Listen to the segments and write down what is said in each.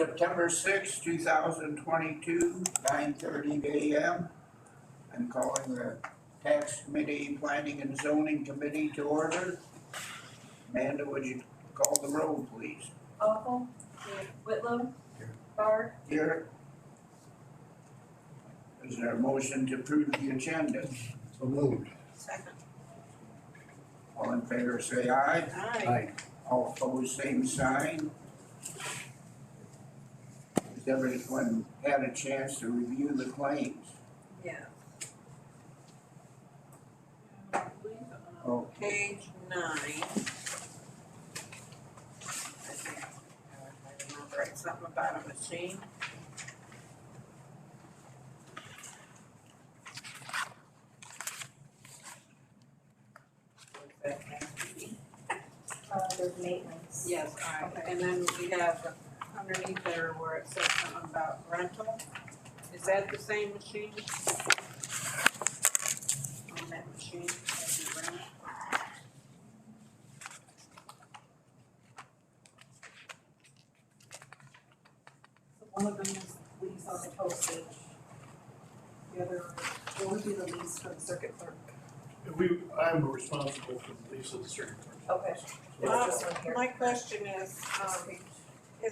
September sixth, 2022, 9:30 a.m. I'm calling the Tax Committee, Planning and Zoning Committee to order. Amanda, would you call the roll, please? Awful. Here. Whitlow. Here. Barr. Here. Is there a motion to approve the agenda? So moved. Second. All in favor say aye. Aye. All opposed, same sign. Has everyone had a chance to review the claims? Yeah. Oh, Page 9. I think, I remember right, something about a machine. What's that have to be? There's maintenance. Yes, alright, Okay. and then we have underneath there where it says something about rental. Is that the same machine? On that machine, that you rent? So one of them is lease on the postage. The other, what would be the lease for the circuit clerk? I'm responsible for the lease of the circuit clerk. Okay. Uh, It's this one here. My question is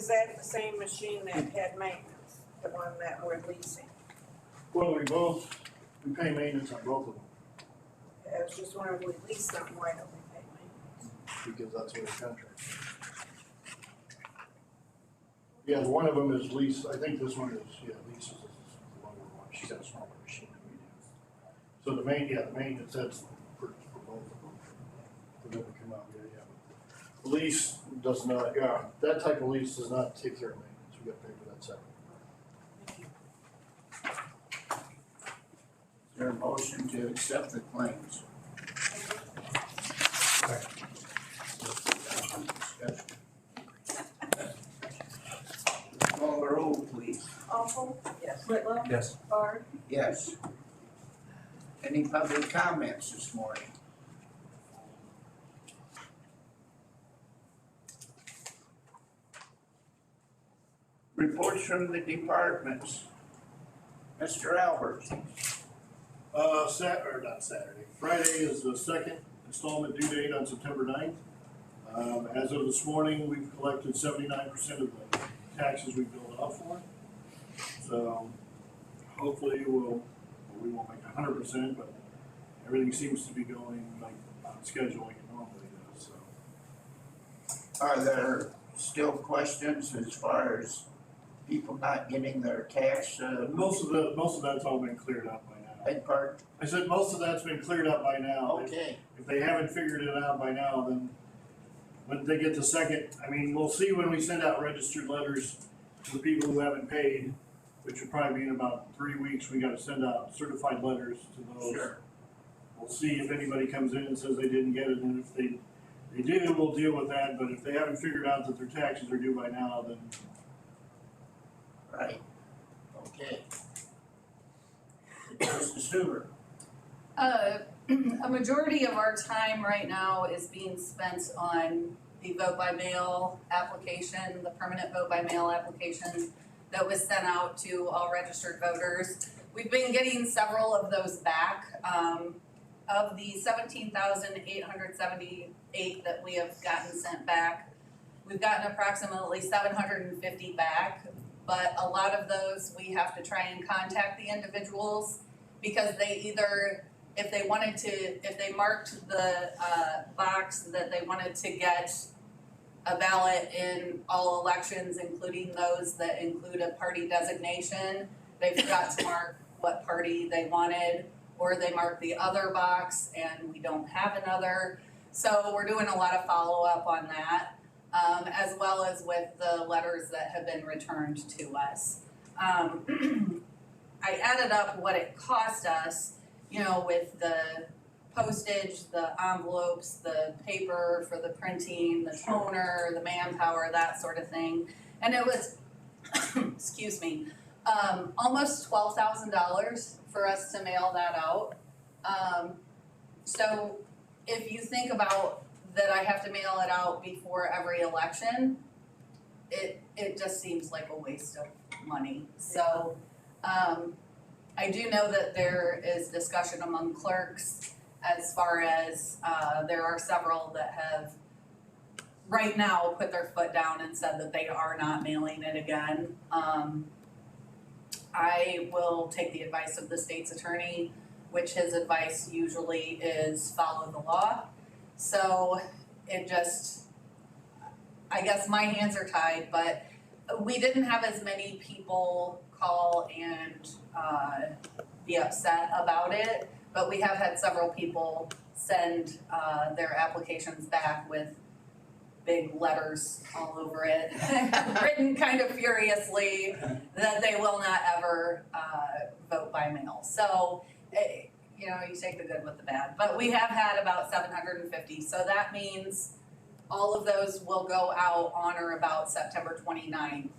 that the same machine that had maintenance, the one that we're leasing? Well, we pay maintenance on both of them, I was just wondering, if we lease something, why don't we pay maintenance? because that's what the contract is. Yeah, one of them is lease, I think this one is, lease is the lower one, she's got a smaller machine than we do. So the maintenance, that's for both of them, for them to come out, yeah. The lease does not, that type of lease does not take care of maintenance, we got to pay for that separate. is there a motion to accept the claims? Discussion. Call the roll, please. Awful. Yes. Whitlow. Yes. Barr. Yes. Any public comments this morning? Reports from the departments. Mr. Albert. Friday is the second installment due date on September 9th. As of this morning, we've collected 79% of the taxes we billed out for. So hopefully we won't make 100%, but everything seems to be going like on schedule like it normally does, so. Are there still questions as far as people not getting their tax, Most of that's all been cleared up by now. beg pardon? I said most of that's been cleared up by now. Okay, If they haven't figured it out by now, then when they get the second, I mean, we'll see when we send out registered letters to the people who haven't paid, which will probably be in about 3 weeks. We gotta send out certified letters to those. sure. We'll see if anybody comes in and says they didn't get it, and if they do, we'll deal with that, but if they haven't figured out that their taxes are due by now, then Right, okay. Mr. Stewart, A majority of our time right now is being spent on the vote by mail application, the permanent vote by mail application that was sent out to all registered voters. We've been getting several of those back. Of the 17,878 that we have gotten sent back, we've gotten approximately 750 back. But a lot of those, we have to try and contact the individuals because they either, if they marked the box that they wanted to get a ballot in all elections, including those that include a party designation, they forgot to mark what party they wanted, or they marked the other box and we don't have another. So we're doing a lot of follow-up on that. As well as with the letters that have been returned to us. I added up what it cost us, with the postage, the envelopes, the paper for the printing, the toner, the manpower, that sort of thing. And it was, excuse me, almost $12,000 for us to mail that out. So if you think about that I have to mail it out before every election, it it just seems like a waste of money. So, I do know that there is discussion among clerks as far as, there are several that have right now put their foot down and said that they are not mailing it again. I will take the advice of the state's attorney, which his advice usually is follow the law. So it just, I guess my hands are tied, but we didn't have as many people call and be upset about it, but we have had several people send their applications back with big letters all over it, written kind of furiously that they will not ever vote by mail. So, you know, you take the good with the bad. But we have had about 750, so that means all of those will go out on or about September 29th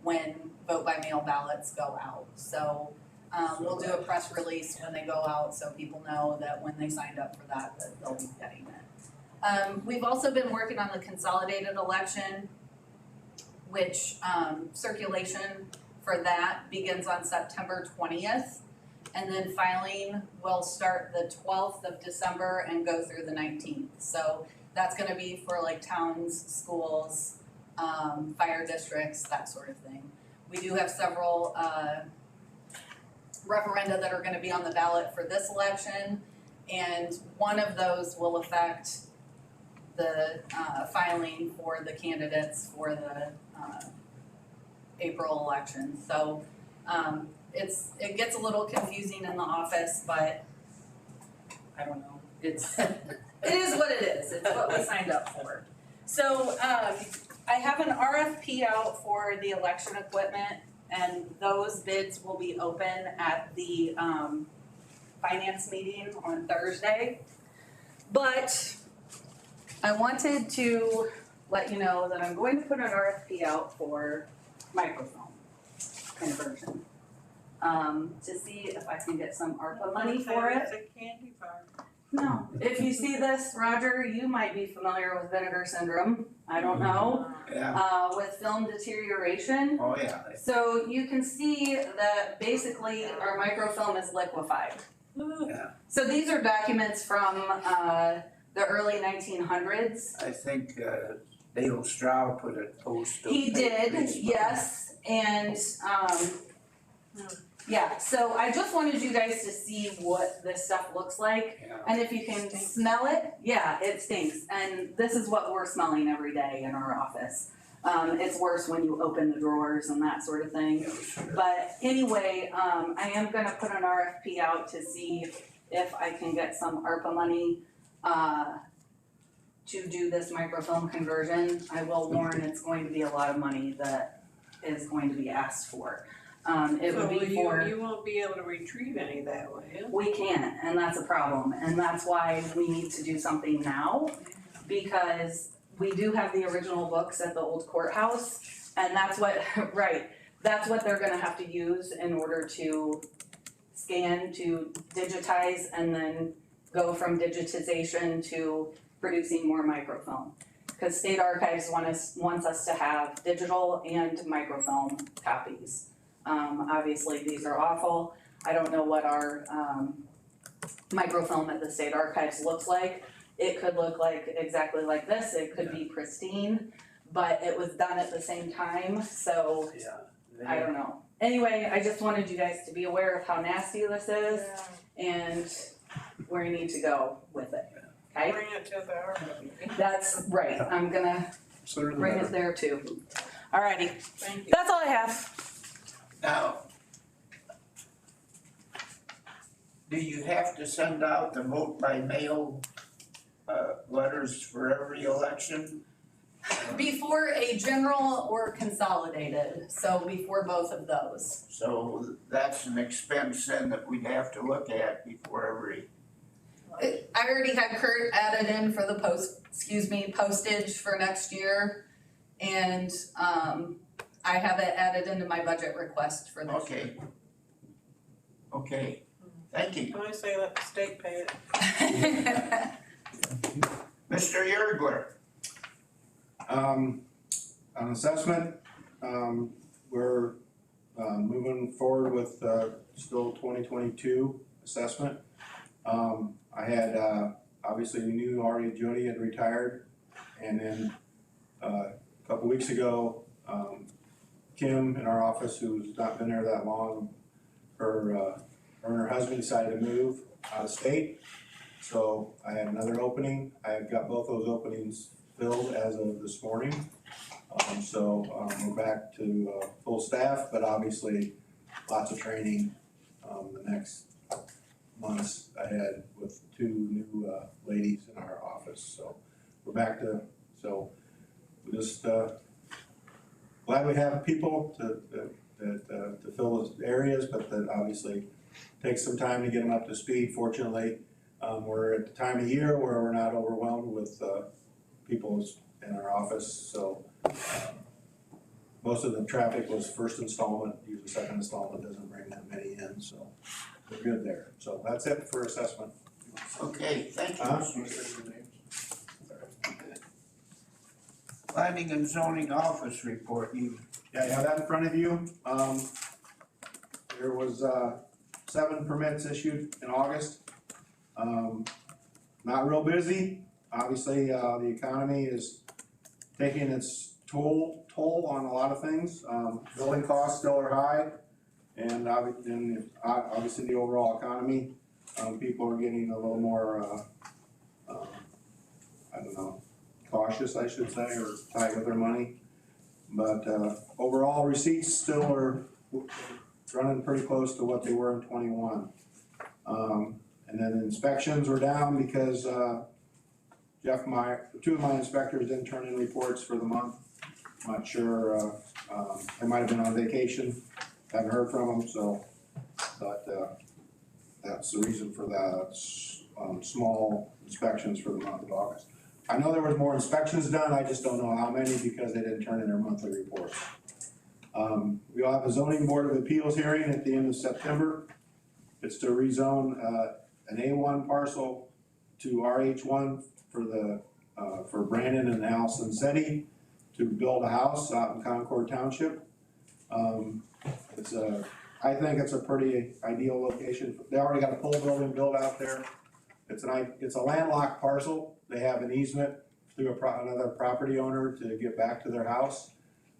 when vote by mail ballots go out. So we'll do a press release when they go out so people know that when they signed up for that they'll be getting it. We've also been working on the consolidated election, which circulation for that begins on September 20th. And then filing will start the 12th of December and go through the 19th. So that's gonna be for like towns, schools, fire districts, that sort of thing. We do have several referenda that are gonna be on the ballot for this election. And one of those will affect the filing for the candidates for the April election. So it gets a little confusing in the office, but I don't know, it is what it is, it's what we signed up for. So I have an RFP out for the election equipment, and those bids will be open at the finance meeting on Thursday. But I wanted to let you know that I'm going to put an RFP out for microphone conversion. To see if I can get some ARPA money for it. It's a candy bar. No, if you see this, Roger, you might be familiar with vinegar syndrome, I don't know, Yeah, with film deterioration. oh yeah, So you can see that basically our microfilm is liquefied. yeah. So these are documents from the early 1900s. I think Dale Stroud put a post. on He did, Facebook. yes, and yeah, so I just wanted you guys to see what this stuff looks like. Yeah. And if you can smell it, yeah, it stinks. And this is what we're smelling every day in our office. It's worse when you open the drawers and that sort of thing. Yeah, sure. But anyway, I am gonna put an RFP out to see if I can get some ARPA money to do this microfilm conversion. I will warn it's going to be a lot of money that is going to be asked for. It would be for. So you won't be able to retrieve any that way, huh? We can't, and that's a problem, and that's why we need to do something now, because we do have the original books at the old courthouse, and that's what, right, that's what they're gonna have to use in order to scan, to digitize, and then go from digitization to producing more microfilm. Because State Archives wants us to have digital and microfilm copies. Obviously, these are awful. I don't know what our microfilm at the State Archives looks like. It could look like exactly like this, it could be pristine, but it was done at the same time, so Yeah. I don't know. Anyway, I just wanted you guys to be aware of how nasty this is and where you need to go with it, okay? Bring it to the RFP. That's right, I'm gonna bring it there too. Alrighty, Thank you. that's all I have. Now, do you have to send out the vote by mail letters for every election? Before a general or consolidated, so before both of those. So that's an expense then that we'd have to look at before every. I already had Kurt added in for the postage for next year. And I have it added into my budget request for this year. Okay, thank you. I say let the state pay it. Mr. Yergler, On assessment, we're moving forward with still 2022 assessment. I had obviously we knew already Jody had retired, and then a couple weeks ago, Kim in our office, who's not been there that long, her and her husband decided to move out of state. So I had another opening. I have got both those openings filled as of this morning. We're back to full staff, but obviously lots of training the next months ahead with two new ladies in our office. So we're back to, so we're just glad we have people to fill those areas, but that obviously takes some time to get them up to speed. Fortunately, we're at the time of year where we're not overwhelmed with people in our office, so most of the traffic was first installment, usually second installment doesn't bring that many in, so we're good there. So that's it for assessment. Okay, thank you. Huh? Planning and zoning office report, Yeah, you have that in front of you. There was 7 permits issued in August. Not real busy. Obviously, the economy is taking its toll on a lot of things. Building costs still are high, and obviously the overall economy, people are getting a little more, I don't know, cautious, I should say, or tight with their money. But overall receipts still are running pretty close to what they were in 21. And then inspections were down because Jeff Meyer, 2 of my inspectors didn't turn in reports for the month. Not sure, they might have been on vacation, haven't heard from them, so, but that's the reason for that, small inspections for the month of August. I know there was more inspections done, I just don't know how many because they didn't turn in their monthly reports. We'll have a zoning board of appeals hearing at the end of September. It's to rezone an A1 parcel to RH1 for Brandon and Allison Setti to build a house out in Concord Township. I think it's a pretty ideal location. They already got a pole building built out there. It's a landlocked parcel. They have an easement through another property owner to get back to their house.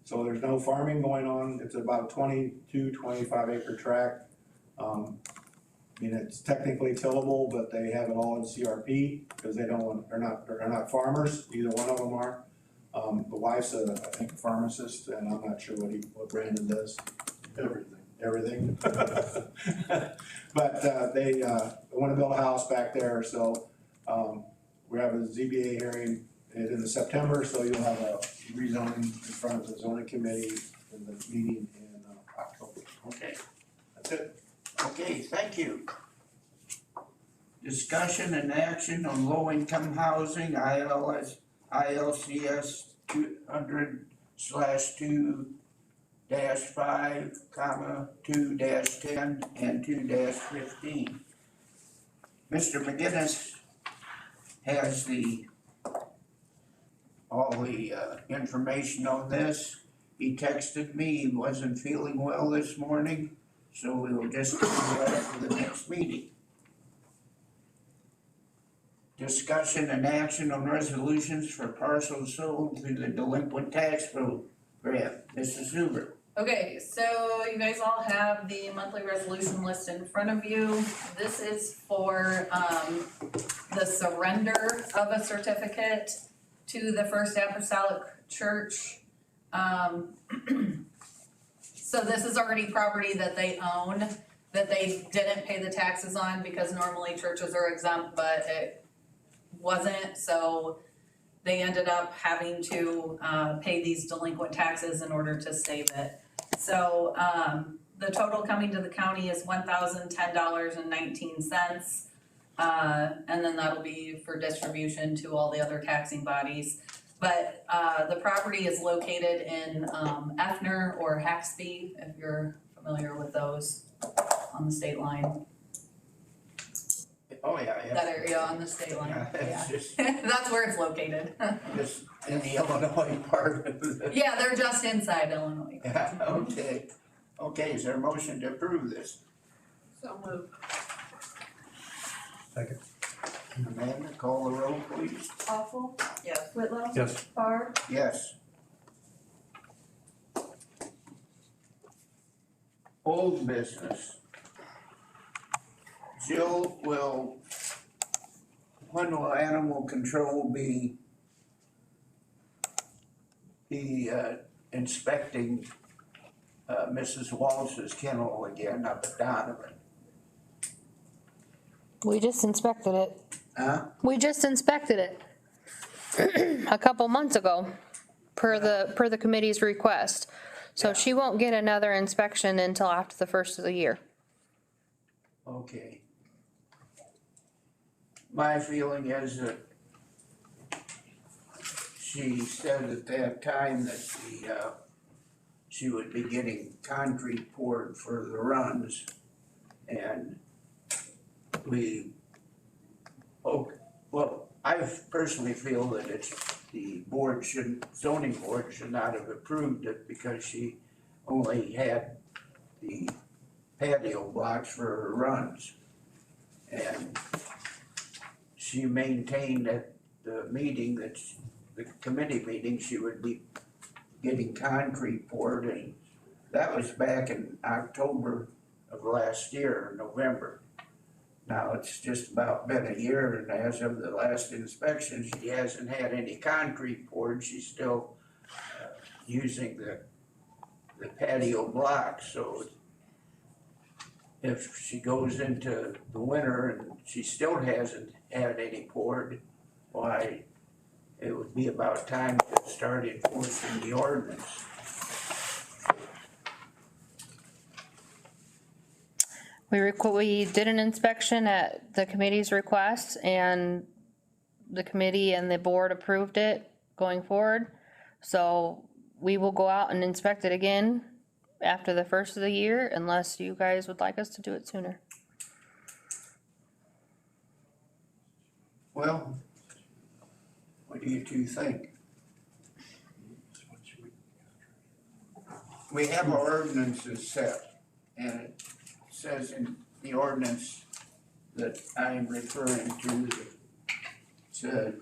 So there's no farming going on. It's about a 25 acre tract. I mean, it's technically tillable, but they have it all in CRP because they're not farmers. Either one of them are. The wife's I think a pharmacist, and I'm not sure what Brandon does. Everything. But they want to build a house back there, so we're having a ZBA hearing in September, so you'll have a rezoning in front of the zoning committee in the meeting in October. okay, That's it. okay, thank you. Discussion and action on low-income housing, ILCS 200/2-5, 2-10 and 2-15. Mr. McGinnis has all the information on this. He texted me, he wasn't feeling well this morning, so we will just do that for the next meeting. Discussion and action on resolutions for parcels sold through the delinquent tax program. Mrs. Zuber. Okay, so you guys all have the monthly resolution list in front of you. This is for the surrender of a certificate to the First Apostolic Church. So this is already property that they own, that they didn't pay the taxes on because normally churches are exempt, but it wasn't, so they ended up having to pay these delinquent taxes in order to save it. So the total coming to the county is $1,010.19. And then that'll be for distribution to all the other taxing bodies. But the property is located in Effner or Haxby, if you're familiar with those on the state line. oh, yeah. that area on the state line, Yeah, yeah. it's just, That's where it's located. just in the Illinois part of the. Yeah, they're just inside Illinois. Yeah, okay. Okay, is there a motion to approve this? So moved. Second. Amanda, call the roll, please. Awful, Yes. Whitlow, Yes. Barr, Yes. Old business. Jill when will animal control be inspecting Mrs. Walsh's kennel again up at Donovan? We just inspected it. Huh? We just inspected it a couple months ago, per the committee's request. So Yeah. she won't get another inspection until after the first of the year. Okay. My feeling is that she said at that time that she would be getting concrete poured for the runs. And I personally feel that the zoning board should not have approved it because she only had the patio blocks for her runs. And she maintained at the meeting the committee meeting, she would be getting concrete poured, and that was back in October of last year, November. Now, it's just about been a year, and as of the last inspection, she hasn't had any concrete poured. She's still using the patio blocks, so if she goes into the winter and she still hasn't had any poured, why, it would be about time to start enforcing the ordinance. We did an inspection at the committee's request, and the committee and the board approved it going forward. So we will go out and inspect it again after the first of the year, unless you guys would like us to do it sooner. Well, what do you two think? We have our ordinances set, and it says in the ordinance that I am referring to, that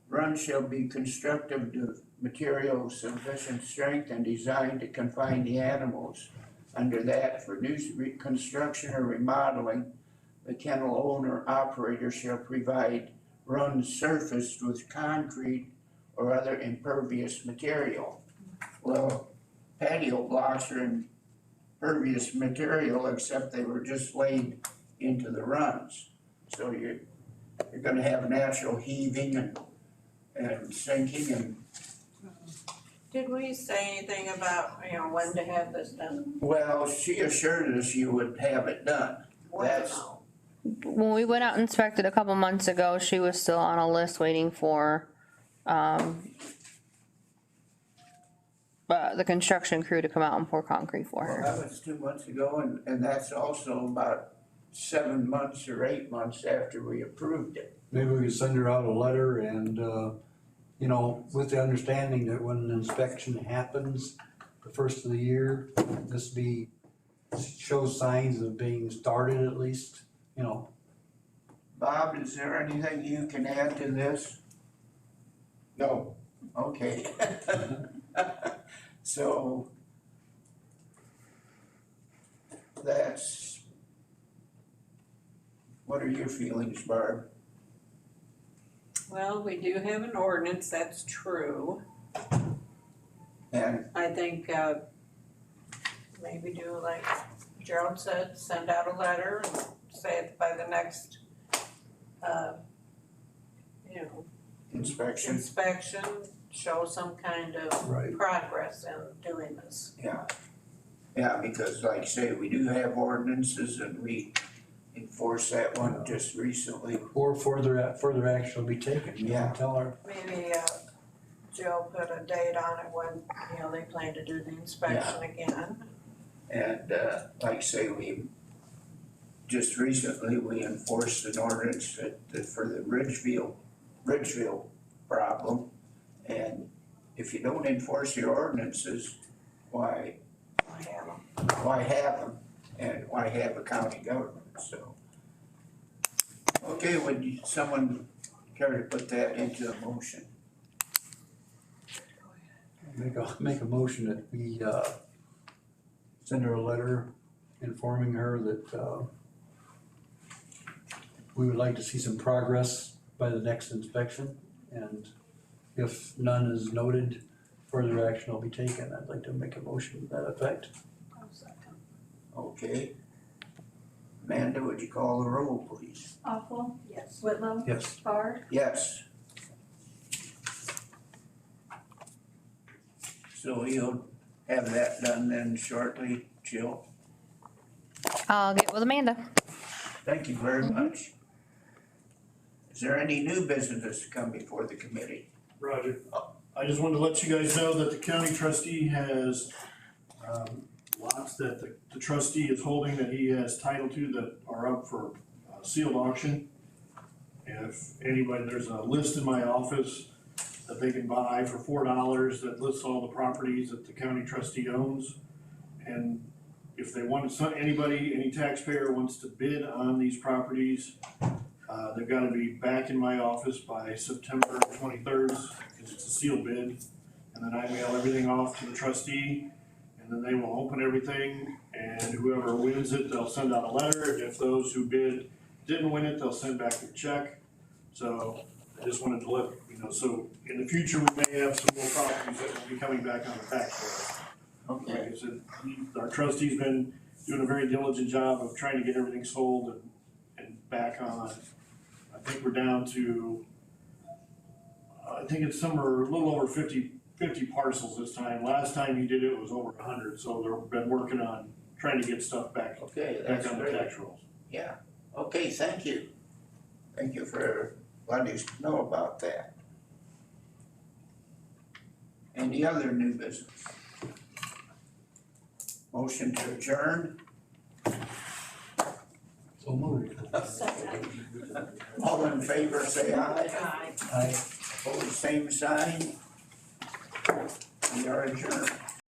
run shall be constructive to material of sufficient strength and designed to confine the animals. Under that, for new construction or remodeling, the kennel owner operator shall provide runs surfaced with concrete or other impervious material. Well, patio blocks are impervious material, except they were just laid into the runs. So you're gonna have natural heaving and sinking and, Did we say anything about, when to have this done? well, she assured us you would have it done. That's- Well, When we went out and inspected a couple months ago, she was still on a list waiting for, the construction crew to come out and pour concrete for Well, her. that was 2 months ago, and that's also about 7 months or 8 months after we approved it. Maybe we could send her out a letter and, with the understanding that when an inspection happens, the first of the year, this shows signs of being started at least, Bob, is there anything you can add to this? No. Okay. So what are your feelings, Barb? well, we do have an ordinance, that's true. And, I think, maybe do like Gerald said, send out a letter and say it by the next, inspection, inspection, show some kind of Right. progress in doing this. yeah. Yeah, because like I say, we do have ordinances and we enforced that one just recently. or further action will be taken. Yeah. Tell her, Maybe, Joe put a date on it when, they plan to do the inspection again. And like I say, we just recently, we enforced an ordinance that for the Ridgeville problem. And if you don't enforce your ordinances, why have them? And why have a county government, so. Okay, would someone care to put that into a motion? Make a motion that we, send her a letter informing her that, we would like to see some progress by the next inspection, and if none is noted, further action will be taken. I'd like to make a motion to that effect. Okay. Amanda, would you call the roll, please? Awful? Yes. Whitlow? Yes. Barr? Yes. So you'll have that done then shortly, Jill? I'll get with Amanda. Thank you very much. Is there any new business to come before the committee? Roger. I just wanted to let you guys know that the county trustee has, lots that the trustee is holding that he has title to that are up for sealed auction. If anybody, there's a list in my office that they can buy for $4 that lists all the properties that the county trustee owns. And if they want, any taxpayer wants to bid on these properties, they've gotta be back in my office by September 23rd, because it's a sealed bid. And then I mail everything off to the trustee, and then they will open everything, and whoever wins it, they'll send out a letter. And if those who bid didn't win it, they'll send back a check. So I just wanted to let you know, so in the future, we may have some more properties that will be coming back on the tax roll. Like Okay, I said, our trustee's been doing a very diligent job of trying to get everything sold and back on. I think we're down to, I think it's somewhere a little over 50 parcels this time. Last time he did it was over 100, so they've been working on trying to get stuff back okay, that's on the great. tax rolls. Yeah, okay, thank you. Thank you for letting us know about that. Any other new business? Motion to adjourn, So moved. all in favor, say aye. Aye. Aye. Opposed, same sign. We are adjourned.